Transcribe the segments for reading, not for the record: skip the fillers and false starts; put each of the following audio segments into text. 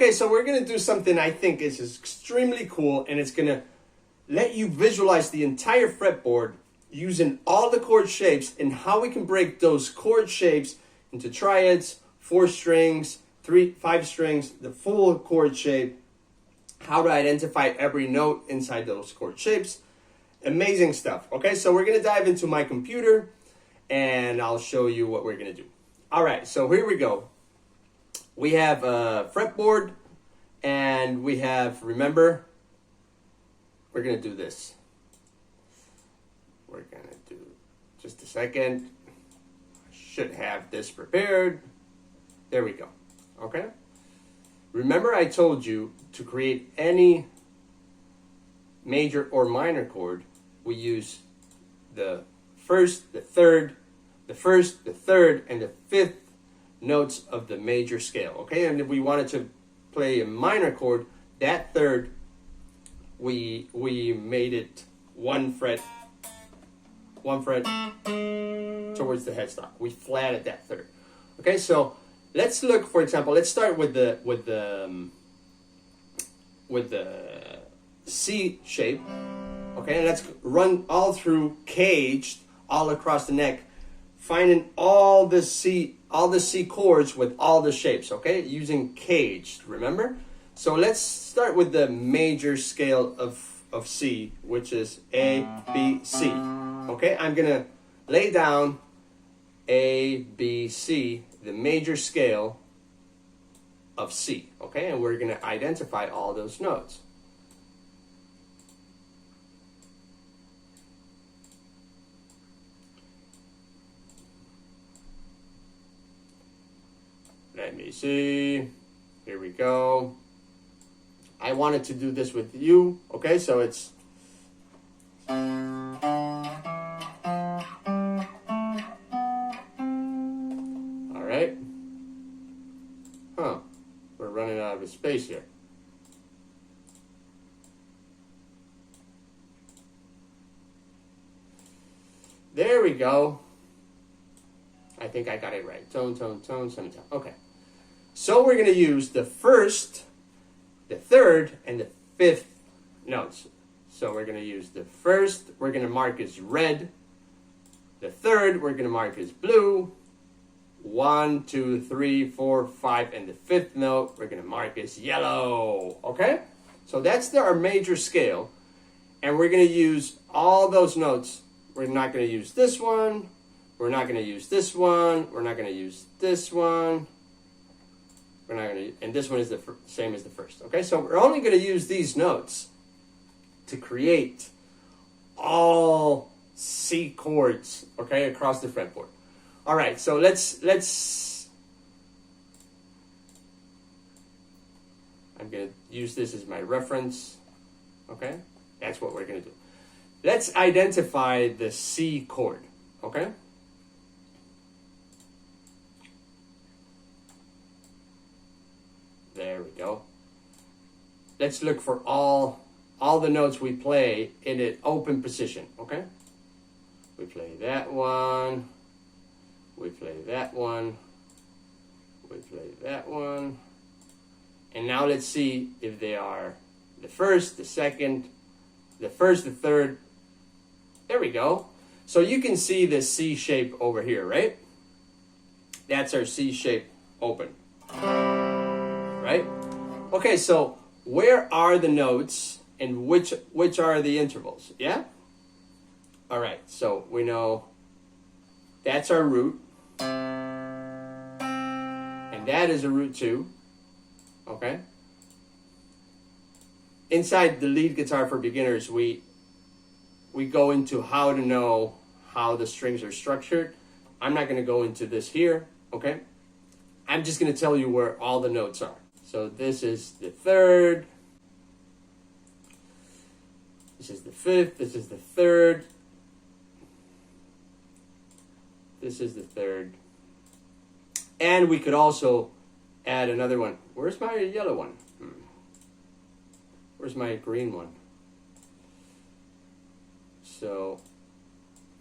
Okay, so we're gonna do something I think is extremely cool, and it's gonna let you visualize the entire fretboard using all the chord shapes and how we can break those chord shapes into triads, 4 strings, 3, 5 strings, the full chord shape, how to identify every note inside those chord shapes. Amazing stuff. Okay, so we're gonna dive into my computer and I'll show you what we're gonna do. All right, so here we go. We have a fretboard and we have, remember, we're gonna do this. We're gonna do, just a second. I should have this prepared. There we go, okay? Remember I told you to create any major or minor chord, we use the first, the third, the first, the third, and the fifth notes of the major scale, okay? And if we wanted to play a minor chord, that third, we made it one fret towards the headstock. We flatted that third. Okay, so let's look, for example, let's start with the C shape. Okay, and let's run all through CAGED all across the neck, finding all the C chords with all the shapes, okay? Using CAGED, remember? So let's start with the major scale of C, which is A, B, C. Okay, I'm gonna lay down A, B, C, the major scale of C, okay? And we're gonna identify all those notes. Let me see. Here we go. I wanted to do this with you. Okay, so it's all right. Huh. We're running out of space here. There we go. I think I got it right. Tone, tone, tone, semitone. Okay. So we're going to use the first, the third, and the fifth notes. So we're going to use the first, we're going to mark as red. The third, we're going to mark as blue. 1, 2, 3, 4, 5, and the fifth note, we're going to mark as yellow. Okay? So that's our major scale. And we're going to use all those notes. We're not going to use this one. We're not going to use this one. We're not going to use this one. We're not going to, and this one is the same as the first. Okay, so we're only going to use these notes to create all C chords, okay, across the fretboard. All right, so let's. I'm going to use this as my reference. Okay, that's what we're going to do. Let's identify the C chord. Okay. There we go. Let's look for all the notes we play in an open position, okay? We play that one. We play that one. We play that one. And now let's see if they are the first, the second, the first, the third. There we go. So you can see the C shape over here, right? That's our C shape open. Right? Okay, so where are the notes and which are the intervals? Yeah? All right, so we know that's our root. And that is a root 2. Okay? Inside the lead guitar for beginners, we go into how to know how the strings are structured. I'm not going to go into this here, okay? I'm just going to tell you where all the notes are. So this is the third, this is the fifth, this is the third, this is the third, and we could also add another one. Where's my yellow one? Where's my green one? So,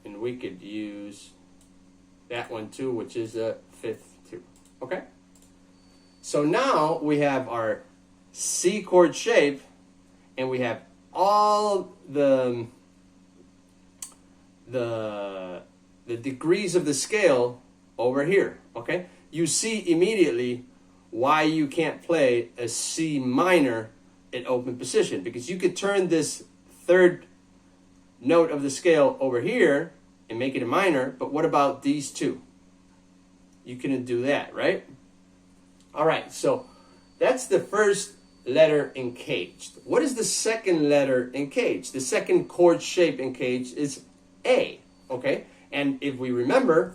and we could use that one too, which is a fifth too, okay? So now we have our C chord shape, and we have all the degrees of the scale over here, okay? You see immediately why you can't play a C minor in open position, because you could turn this third note of the scale over here and make it a minor, but what about these two? You couldn't do that, right? All right, so that's the first letter in CAGED. What is the second letter in CAGED? The second chord shape in CAGED is A, okay? And if we remember,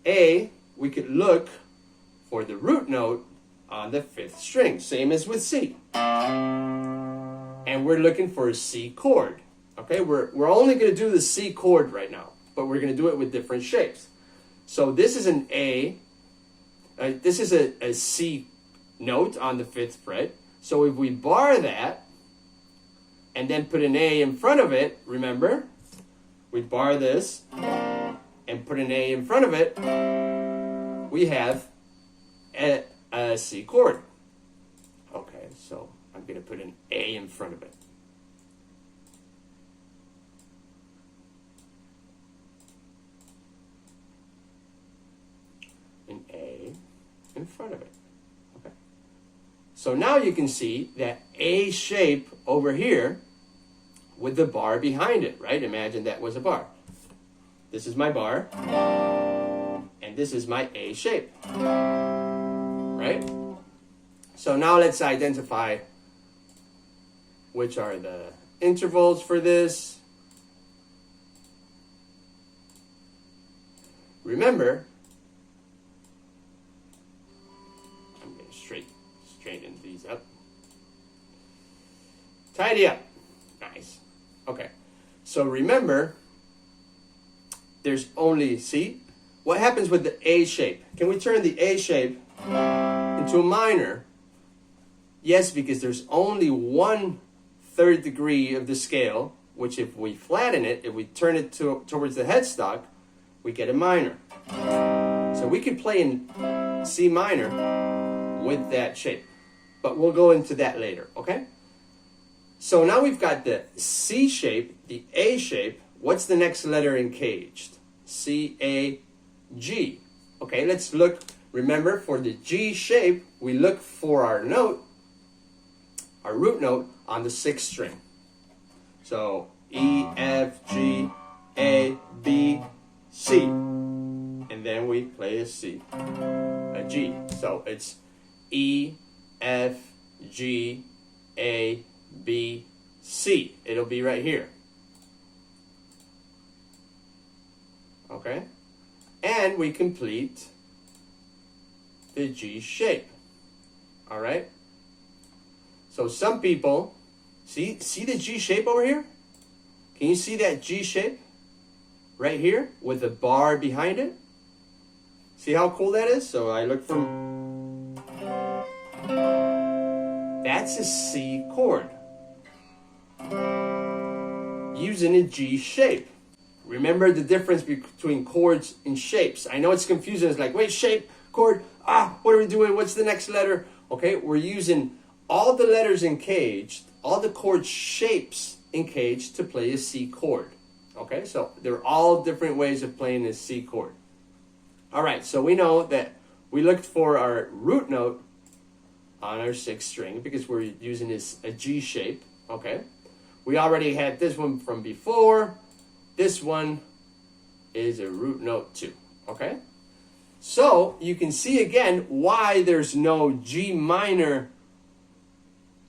A, we could look for the root note on the 5th string, same as with C. And we're looking for a C chord, okay? We're only going to do the C chord right now, but we're going to do it with different shapes. So this is an A, this is a C note on the 5th fret. So if we bar that and then put an A in front of it, remember, we bar this and put an A in front of it, we have a C chord. Okay, so I'm going to put an A in front of it. An A in front of it. Okay. So now you can see that A shape over here with the bar behind it, right? Imagine that was a bar. This is my bar, and this is my A shape, right? So now let's identify which are the intervals for this. Remember, I'm going to straighten these up. Tidy up. Nice. Okay. So remember, there's only, see? What happens with the A shape? Can we turn the A shape into a minor? Yes, because there's only 1/3 degree of the scale, which if we flatten it, if we turn it towards the headstock, we get a minor. So we could play in C minor with that shape. But we'll go into that later, okay? So now we've got the C shape, the A shape. What's the next letter in CAGED? C, A, G. Okay, let's look. Remember, for the G shape, we look for our note, our root note, on the 6th string. So E, F, G, A, B, C. And then we play a C, a G. So it's E, F, G, A, B, C. It'll be right here. Okay? And we complete the G shape. All right? So some people, see the G shape over here? Can you see that G shape right here with the bar behind it? See how cool that is? So I look from, that's a C chord using a G shape. Remember the difference between chords and shapes. I know it's confusing. It's like, wait, shape, chord, what are we doing? What's the next letter? Okay, we're using all the letters in CAGED, all the chord shapes in CAGED to play a C chord. Okay, so they're all different ways of playing a C chord. All right, so we know that we looked for our root note on our 6th string because we're using this a G shape. Okay, we already had this one from before. This one is a root note too, okay? So you can see again why there's no G minor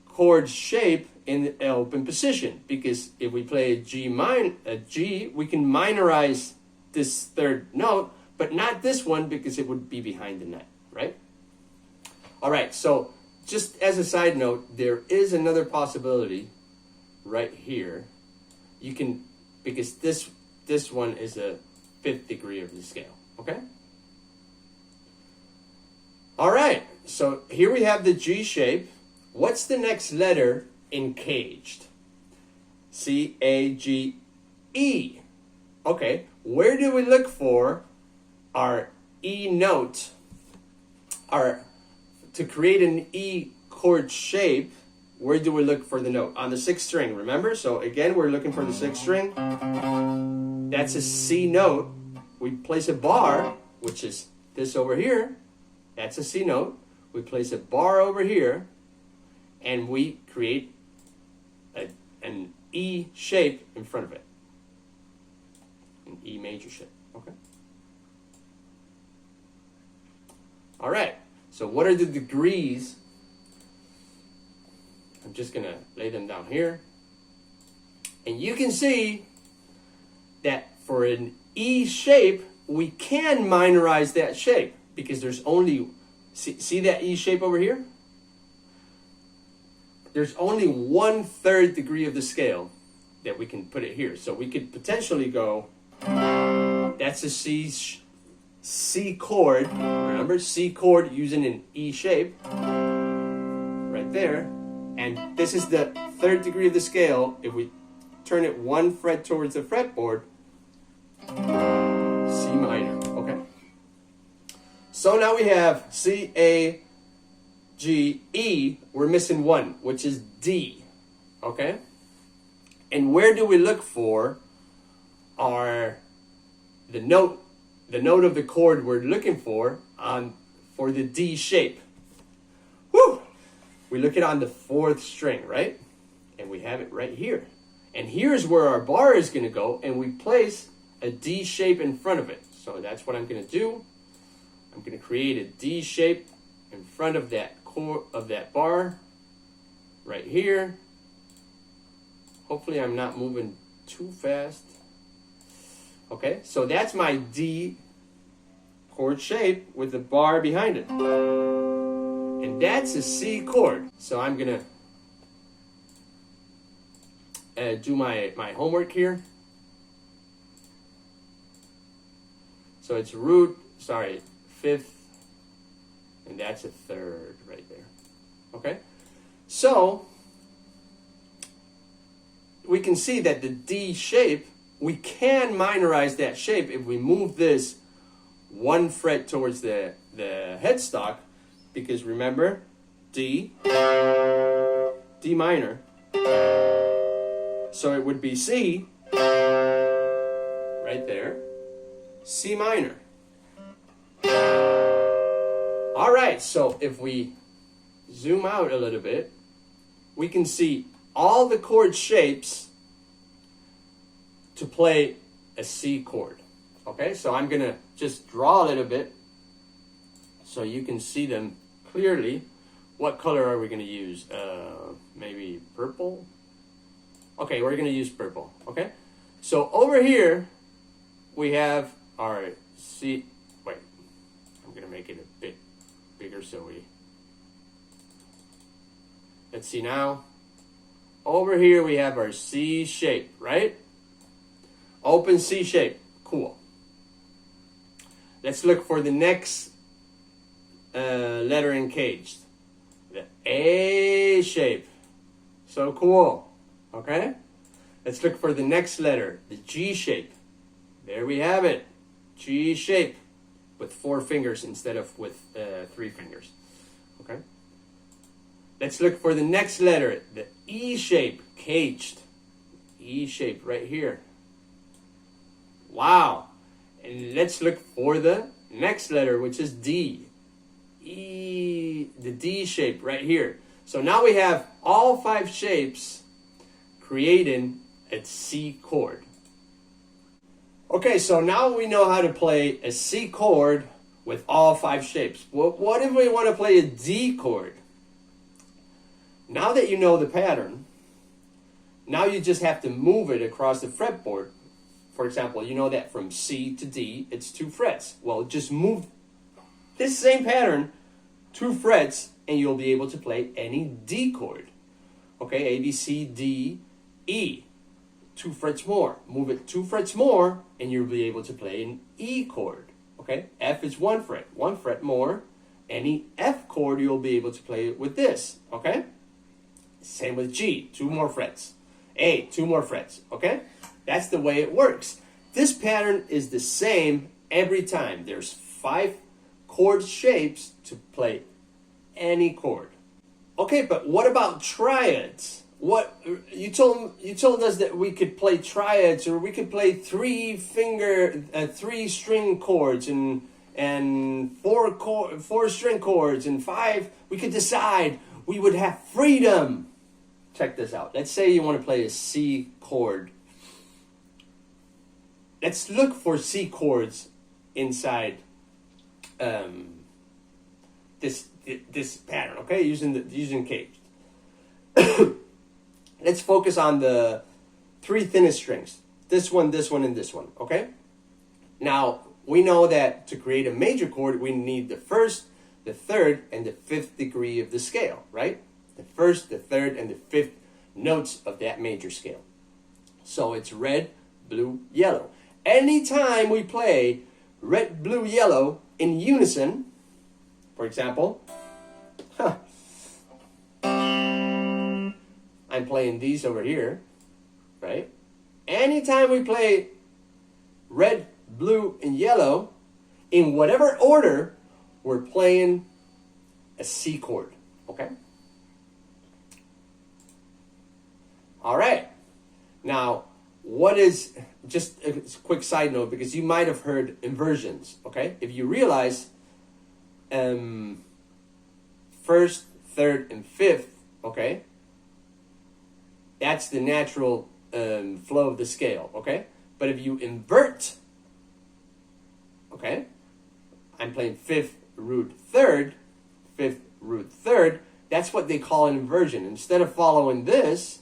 chord shape in the open position. Because if we play a G, we can minorize this 3rd note, but not this one because it would be behind the net, right? All right, so just as a side note, there is another possibility right here. You can, because this one is a 5th degree of the scale, okay? All right, so here we have the G shape. What's the next letter in CAGED? C, A, G, E. Okay, where do we look for our E note? To create an E chord shape, where do we look for the note? On the 6th string, remember? So again, we're looking for the 6th string. That's a C note. We place a bar, which is this over here. That's a C note. We place a bar over here, and we create an E shape in front of it. An E major shape, okay? All right, so what are the degrees? I'm just gonna lay them down here. And you can see that for an E shape, we can minorize that shape because there's only, see that E shape over here? There's only 1/3 degree of the scale that we can put it here. So we could potentially go, that's a C chord, remember? C chord using an E shape, right there. And this is the 3rd degree of the scale. If we turn it 1 fret towards the fretboard, C minor, okay? So now we have C, A, G, E. We're missing 1, which is D, okay? And where do we look for the note of the chord we're looking for the D shape? Whew! We look it on the 4th string, right? And we have it right here. And here's where our bar is going to go, and we place a D shape in front of it. So that's what I'm going to do. I'm going to create a D shape in front of that bar right here. Hopefully I'm not moving too fast. Okay, so that's my D chord shape with the bar behind it. And that's a C chord. So I'm gonna do my homework here. So it's root, 5th, and that's a 3rd right there. Okay, so we can see that the D shape, we can minorize that shape if we move this 1 fret towards the headstock, because remember, D minor, so it would be C right there, C minor. All right, so if we zoom out a little bit, we can see all the chord shapes to play a C chord. Okay, so I'm gonna just draw a little bit so you can see them clearly. What color are we gonna use? Maybe purple? Okay, we're gonna use purple, okay? So over here, we have our C, wait, I'm gonna make it a bit bigger so let's see now. Over here we have our C shape, right? Open C shape, cool. Let's look for the next letter in CAGED. The A shape, so cool, okay? Let's look for the next letter, the G shape. There we have it, G shape with 4 fingers instead of with 3 fingers, okay? Let's look for the next letter, the E shape, CAGED. E shape right here. Wow. And let's look for the next letter, which is D. E, the D shape right here. So now we have all 5 shapes creating a C chord. Okay, so now we know how to play a C chord with all 5 shapes. Well, what if we want to play a D chord? Now that you know the pattern, now you just have to move it across the fretboard. For example, you know that from C to D, it's 2 frets. Well, just move this same pattern 2 frets, and you'll be able to play any D chord. Okay, A, B, C, D, E. 2 frets more. Move it 2 frets more, and you'll be able to play an E chord. Okay, F is 1 fret. 1 fret more. Any F chord, you'll be able to play with this. Okay? Same with G, 2 more frets. A, 2 more frets. Okay? That's the way it works. This pattern is the same every time. There's 5 chord shapes to play any chord. Okay, but what about triads? What you told us that we could play triads, or we could play three string chords and four string chords and five. We could decide. We would have freedom. Check this out. Let's say you want to play a C chord. Let's look for C chords inside this pattern. Okay, using CAGED. Let's focus on the three thinnest strings. This one, and this one. Okay. Now we know that to create a major chord, we need the first, the third, and the fifth degree of the scale, right? The first, the third, and the fifth notes of that major scale. So it's red, blue, yellow. Anytime we play red, blue, yellow in unison, for example, I'm playing these over here, right? Anytime we play red, blue, and yellow, in whatever order, we're playing a C chord, okay? All right. Now, what is, just a quick side note, because you might have heard inversions, okay? If you realize first, third, and fifth, okay? That's the natural flow of the scale, okay? But if you invert, okay? I'm playing fifth, root, third, fifth, root, third. That's what they call an inversion. Instead of following this,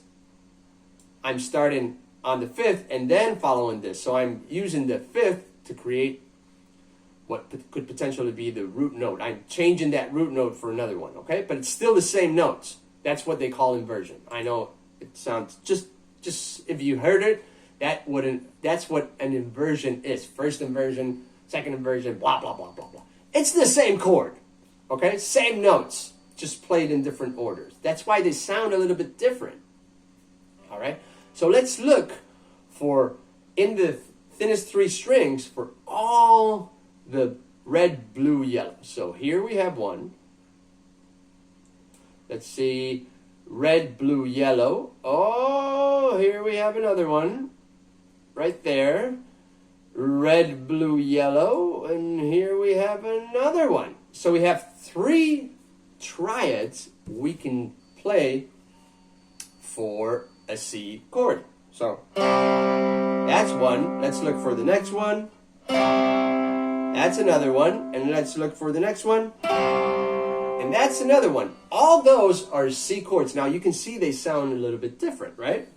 I'm starting on the fifth and then following this. So I'm using the fifth to create what could potentially be the root note. I'm changing that root note for another one, okay? But it's still the same notes. That's what they call inversion. I know it sounds just if you heard it, that's what an inversion is. First inversion, second inversion, blah blah blah blah blah. It's the same chord, okay? Same notes, just played in different orders. That's why they sound a little bit different. All right. So let's look for in the thinnest three strings for all the red, blue, yellow. So here we have one. Let's see. Red, blue, yellow. Oh, here we have another one. Right there. Red, blue, yellow. And here we have another one. So we have three triads we can play for a C chord. So that's one. Let's look for the next one. That's another one. And let's look for the next one. And that's another one. All those are C chords. Now you can see they sound a little bit different, right?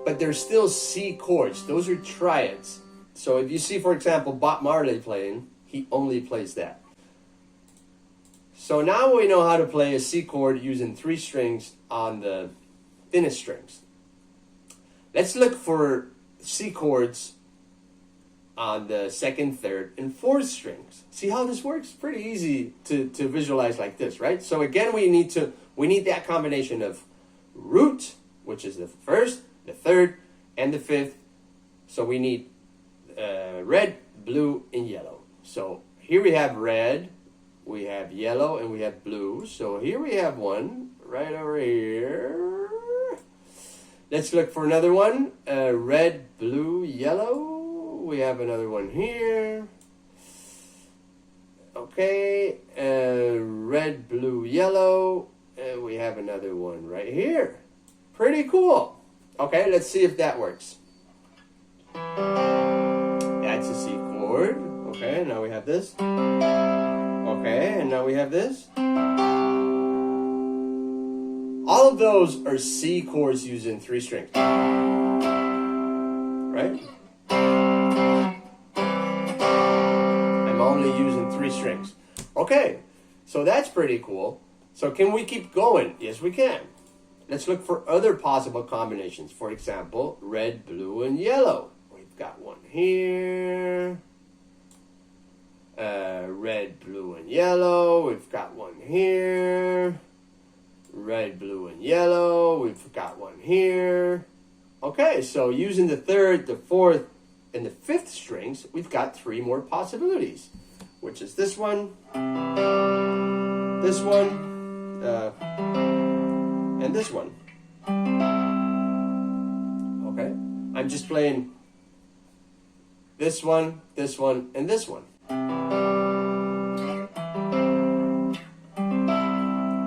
But they're still C chords. Those are triads. So if you see, for example, Bob Marley playing, he only plays that. So now we know how to play a C chord using three strings on the thinnest strings. Let's look for C chords on the second, third, and fourth strings. See how this works? Pretty easy to visualize like this, right? So again, we need that combination of root, which is the first, the third, and the fifth. So we need red, blue, and yellow. So here we have red, we have yellow, and we have blue. So here we have one right over here. Let's look for another one. Red, blue, yellow. We have another one here. Okay. Red, blue, yellow. And we have another one right here. Pretty cool. Okay, let's see if that works. That's a C chord. Okay, now we have this. Okay, and now we have this. All of those are C chords using three strings. Right? I'm only using three strings. Okay, so that's pretty cool. So can we keep going? Yes, we can. Let's look for other possible combinations. For example, red, blue, and yellow. We've got one here. Red, blue, and yellow. We've got one here. Red, blue, and yellow. We've got one here. Okay, so using the third, the fourth, and the fifth strings, we've got three more possibilities. which is this one, and this one. Okay? I'm just playing this one, and this one.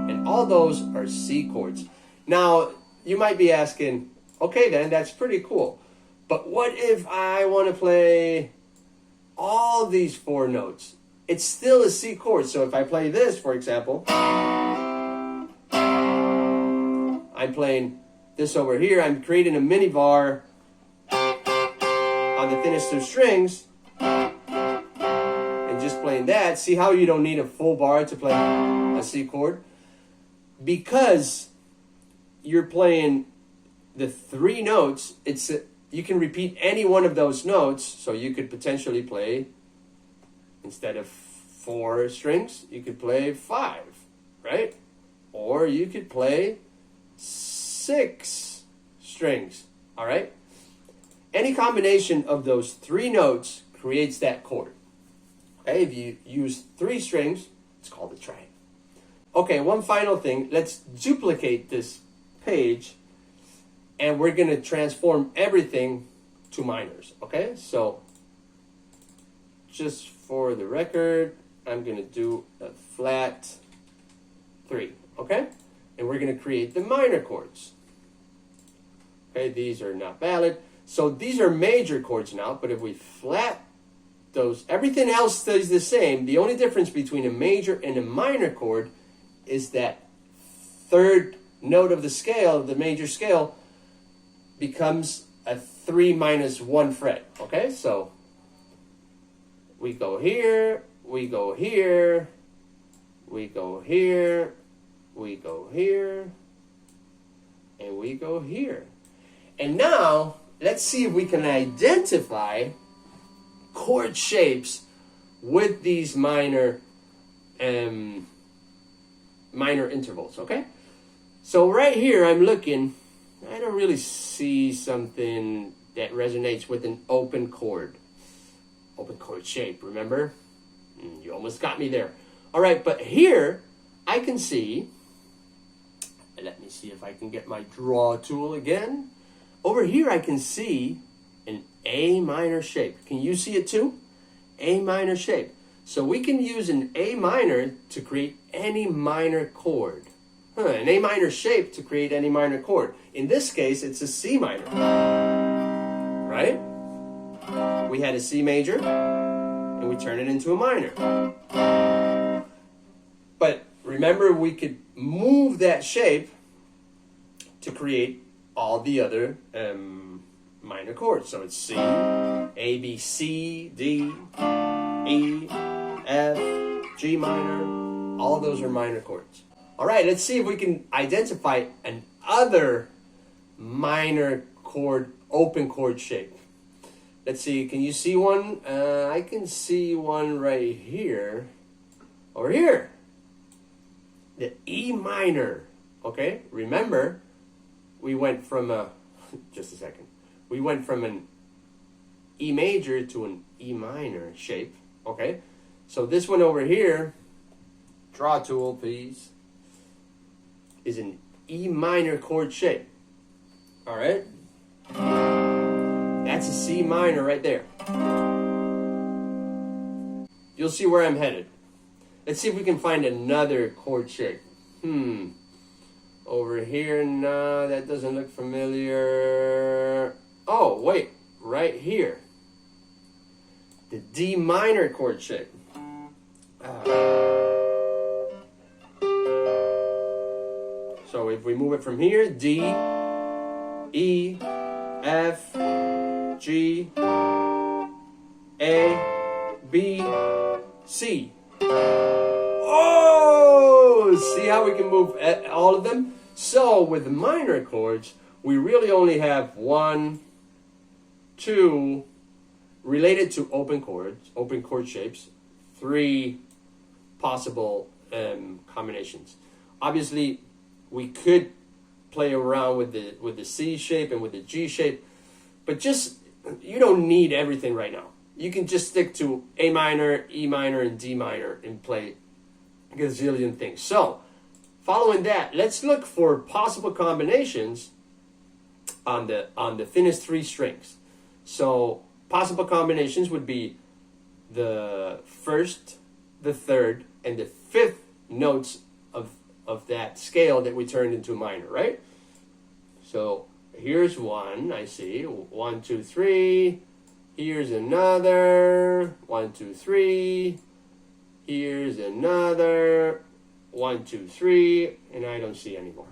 And all those are C chords. Now, you might be asking, okay then, that's pretty cool. But what if I want to play all these 4 notes? It's still a C chord. So if I play this, for example, I'm playing this over here. I'm creating a mini bar on the thinnest of strings and just playing that. See how you don't need a full bar to play a C chord? Because you're playing the 3 notes, you can repeat any one of those notes. So you could potentially play, instead of 4 strings, you could play 5, right? Or you could play 6 strings, all right? Any combination of those 3 notes creates that chord. Okay, if you use 3 strings, it's called a triad. Okay, one final thing. Let's duplicate this page, and we're going to transform everything to minors, okay? So, just for the record, I'm going to do a flat 3, okay? And we're going to create the minor chords. Okay, these are not valid. So these are major chords now, but if we flat those, everything else stays the same. The only difference between a major and a minor chord is that 3rd note of the scale, of the major scale, becomes a 3 minus 1 fret. Okay, so we go here, we go here, we go here, we go here, and we go here. And now, let's see if we can identify chord shapes with these minor intervals, okay? So right here, I'm looking, I don't really see something that resonates with an open chord shape, remember? You almost got me there. All right, but here, I can see, let me see if I can get my draw tool again. Over here, I can see an A minor shape. Can you see it too? A minor shape. So we can use an A minor to create any minor chord. An A minor shape to create any minor chord. In this case, it's a C minor. Right? We had a C major, and we turn it into a minor. But remember, we could move that shape to create all the other minor chords. So it's C, A, B, C, D, E, F, G minor. All those are minor chords. All right, let's see if we can identify another minor chord, open chord shape. Let's see, can you see one? I can see one right here. Over here. The E minor. Okay, remember, we went from just a second. We went from an E major to an E minor shape. Okay, so this one over here, draw tool please, is an E minor chord shape. All right, that's a C minor right there. You'll see where I'm headed. Let's see if we can find another chord shape. Over here, no, that doesn't look familiar. Oh, wait, right here. The D minor chord shape. So if we move it from here, D, E, F, G, A, B, C. Oh, see how we can move all of them? So with the minor chords, we really only have 1, 2, related to open chords, open chord shapes, 3 possible combinations. Obviously, we could play around with the C shape and with the G shape, but just, you don't need everything right now. you can just stick to A minor, E minor, and D minor and play a gazillion things. So, following that, let's look for possible combinations on the thinnest 3 strings. So, possible combinations would be the first, the third, and the 5th notes of that scale that we turned into minor, right? So here's one, I see. 1, 2, 3. Here's another. 1, 2, 3. Here's another. 1, 2, 3. And I don't see any more.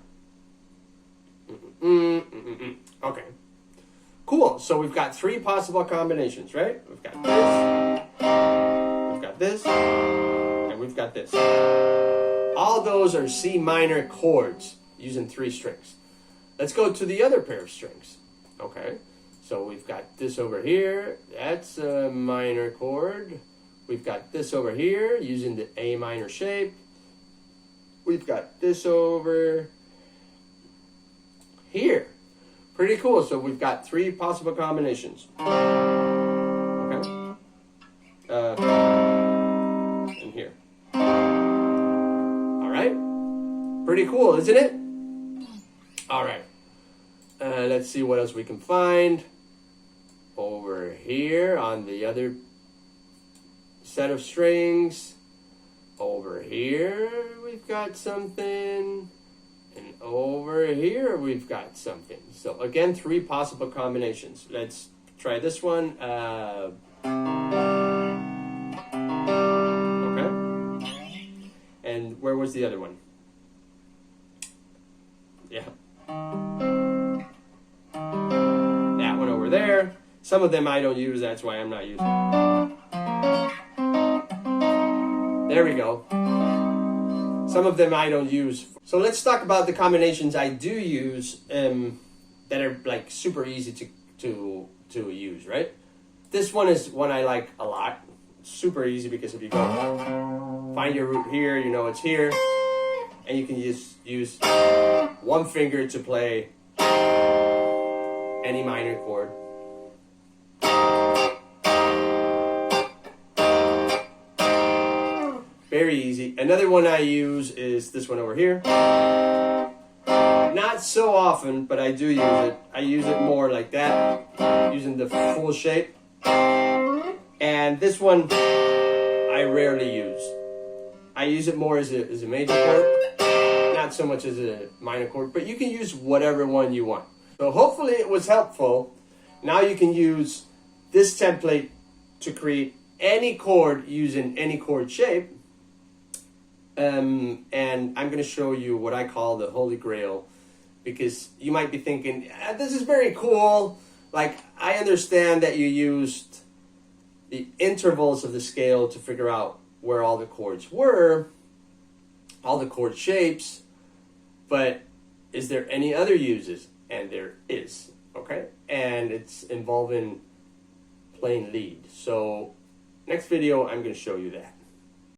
Okay. Cool. So we've got 3 possible combinations, right? We've got this, and we've got this. All those are C minor chords using 3 strings. Let's go to the other pair of strings. Okay, so we've got this over here. That's a minor chord. We've got this over here using the A minor shape. We've got this over here. Pretty cool. So we've got 3 possible combinations. Okay. And here. All right. Pretty cool, isn't it? All right. Let's see what else we can find. Over here on the other set of strings. Over here we've got something. And over here we've got something. So again, 3 possible combinations. Let's try this one. Okay. And where was the other one? Yeah. That one over there. Some of them I don't use, that's why I'm not using. There we go. Some of them I don't use. So let's talk about the combinations I do use that are like super easy to use, right? This one is one I like a lot. It's super easy because if you go find your root here, you know it's here. And you can just use one finger to play any minor chord. Very easy. Another one I use is this one over here. Not so often, but I do use it. I use it more like that, using the full shape. And this one I rarely use. I use it more as a major chord, not so much as a minor chord, but you can use whatever one you want. So hopefully it was helpful. Now you can use this template to create any chord using any chord shape. And I'm going to show you what I call the Holy Grail, because you might be thinking, this is very cool. Like, I understand that you used the intervals of the scale to figure out where all the chords were, all the chord shapes, but is there any other uses? And there is, okay? And it's involving playing lead. So next video, I'm going to show you that.